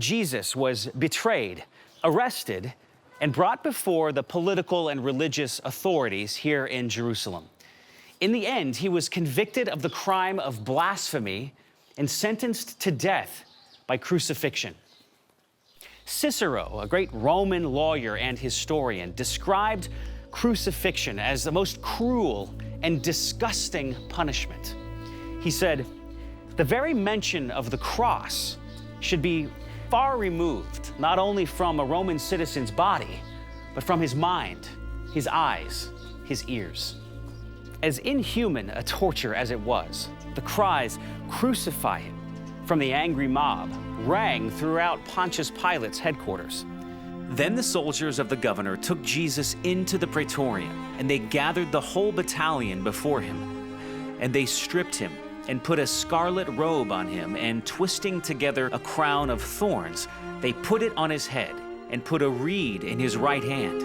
Jesus was betrayed, arrested, and brought before the political and religious authorities here in Jerusalem. In the end, he was convicted of the crime of blasphemy and sentenced to death by crucifixion. Cicero, a great Roman lawyer and historian, described crucifixion as the most cruel and disgusting punishment. He said, "The very mention of the cross should be far removed, not only from a Roman citizen's body, but from his mind, his eyes, his ears." As inhuman a torture as it was, the cries, "Crucify him," from the angry mob rang throughout Pontius Pilate's headquarters. Then the soldiers of the governor took Jesus into the praetorium, and they gathered the whole battalion before him. And they stripped him and put a scarlet robe on him, and twisting together a crown of thorns, they put it on his head and put a reed in his right hand.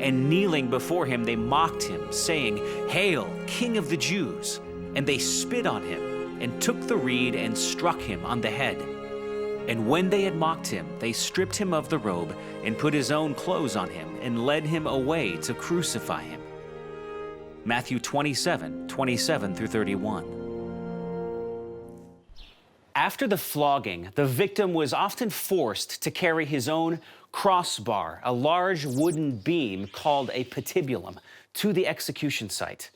And kneeling before him, they mocked him, saying, "Hail, King of the Jews!" And they spit on him and took the reed and struck him on the head. And when they had mocked him, they stripped him of the robe and put his own clothes on him and led him away to crucify him. Matthew 27:27 through 31. After the flogging, the victim was often forced to carry his own crossbar, a large wooden beam called a patibulum, to the execution site.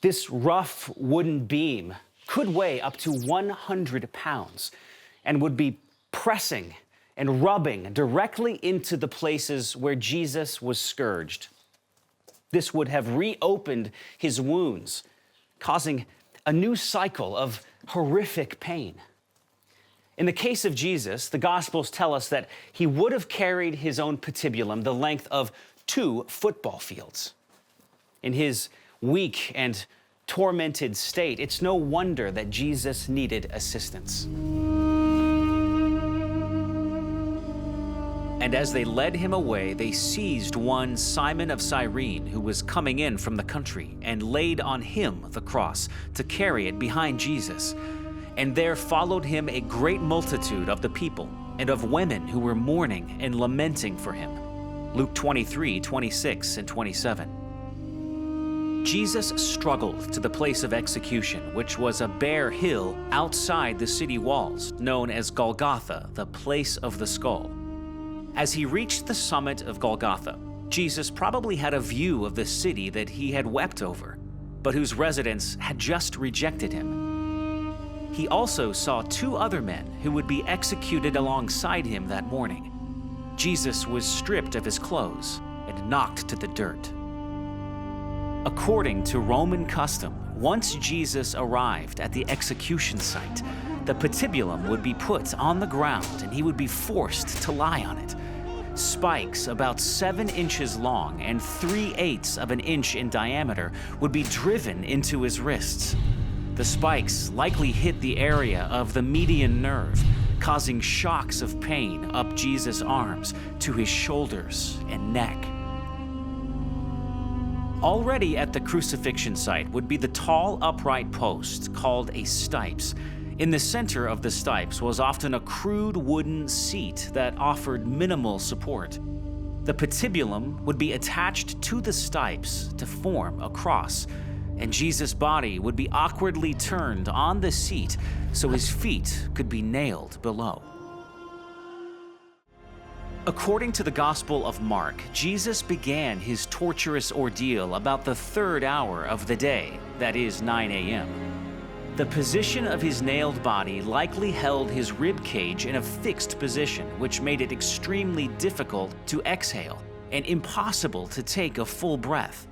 This rough wooden beam could weigh up to 100 pounds and would be pressing and rubbing directly into the places where Jesus was scourged. This would have reopened his wounds, causing a new cycle of horrific pain. In the case of Jesus, the Gospels tell us that he would have carried his own patibulum the length of 2 football fields. In his weak and tormented state, it's no wonder that Jesus needed assistance. And as they led him away, they seized one Simon of Cyrene, who was coming in from the country, and laid on him the cross to carry it behind Jesus. And there followed him a great multitude of the people and of women who were mourning and lamenting for him. Luke 23:26 and 27. Jesus struggled to the place of execution, which was a bare hill outside the city walls, known as Golgotha, the place of the skull. As he reached the summit of Golgotha, Jesus probably had a view of the city that he had wept over, but whose residents had just rejected him. He also saw 2 other men who would be executed alongside him that morning. Jesus was stripped of his clothes and knocked to the dirt. According to Roman custom, once Jesus arrived at the execution site, the patibulum would be put on the ground and he would be forced to lie on it. Spikes about 7 inches long and 3/8 of an inch in diameter would be driven into his wrists. The spikes likely hit the area of the median nerve, causing shocks of pain up Jesus' arms to his shoulders and neck. Already at the crucifixion site would be the tall upright post called a stipes. In the center of the stipes was often a crude wooden seat that offered minimal support. The patibulum would be attached to the stipes to form a cross, and Jesus' body would be awkwardly turned on the seat so his feet could be nailed below. According to the Gospel of Mark, Jesus began his torturous ordeal about the 3rd hour of the day, that is 9 a.m. The position of his nailed body likely held his rib cage in a fixed position, which made it extremely difficult to exhale and impossible to take a full breath.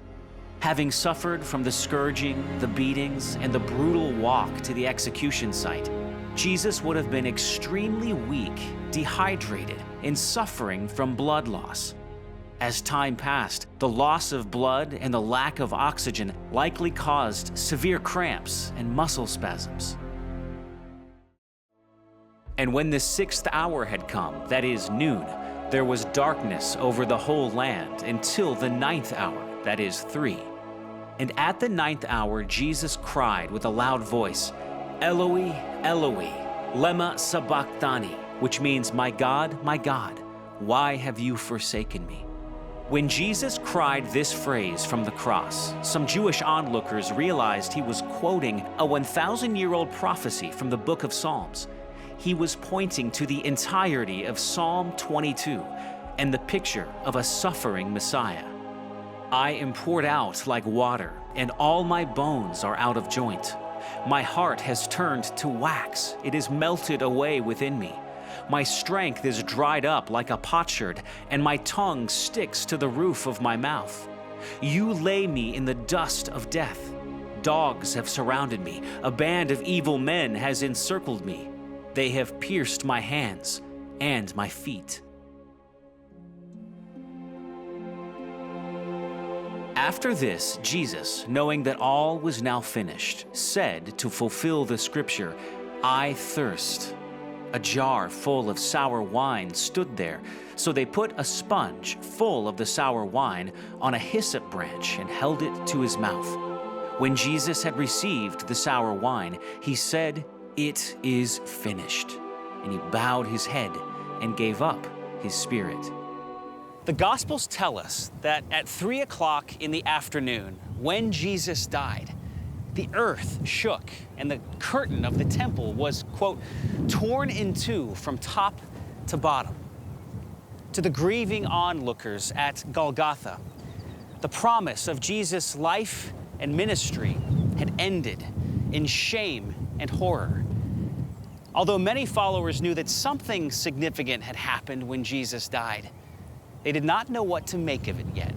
Having suffered from the scourging, the beatings, and the brutal walk to the execution site, Jesus would have been extremely weak, dehydrated, and suffering from blood loss. As time passed, the loss of blood and the lack of oxygen likely caused severe cramps and muscle spasms. And when the 6th hour had come, that is noon, there was darkness over the whole land until the 9th hour, that is 3. And at the 9th hour, Jesus cried with a loud voice, "Eloi, Eloi, lema sabachthani," which means, my God, why have you forsaken me?" When Jesus cried this phrase from the cross, some Jewish onlookers realized he was quoting a 1,000-year-old prophecy from the book of Psalms. He was pointing to the entirety of Psalm 22 and the picture of a suffering Messiah. "I am poured out like water, and all my bones are out of joint. My heart has turned to wax, it is melted away within me. My strength is dried up like a potsherd, and my tongue sticks to the roof of my mouth. You lay me in the dust of death. Dogs have surrounded me, a band of evil men has encircled me. They have pierced my hands and my feet." After this, Jesus, knowing that all was now finished, said to fulfill the scripture, "I thirst." A jar full of sour wine stood there, so they put a sponge full of the sour wine on a hyssop branch and held it to his mouth. When Jesus had received the sour wine, he said, "It is finished." And he bowed his head and gave up his spirit. The Gospels tell us that at 3 o'clock in the afternoon, when Jesus died, the earth shook and the curtain of the temple was, quote, torn in two from top to bottom. To the grieving onlookers at Golgotha, the promise of Jesus' life and ministry had ended in shame and horror. Although many followers knew that something significant had happened when Jesus died, they did not know what to make of it yet.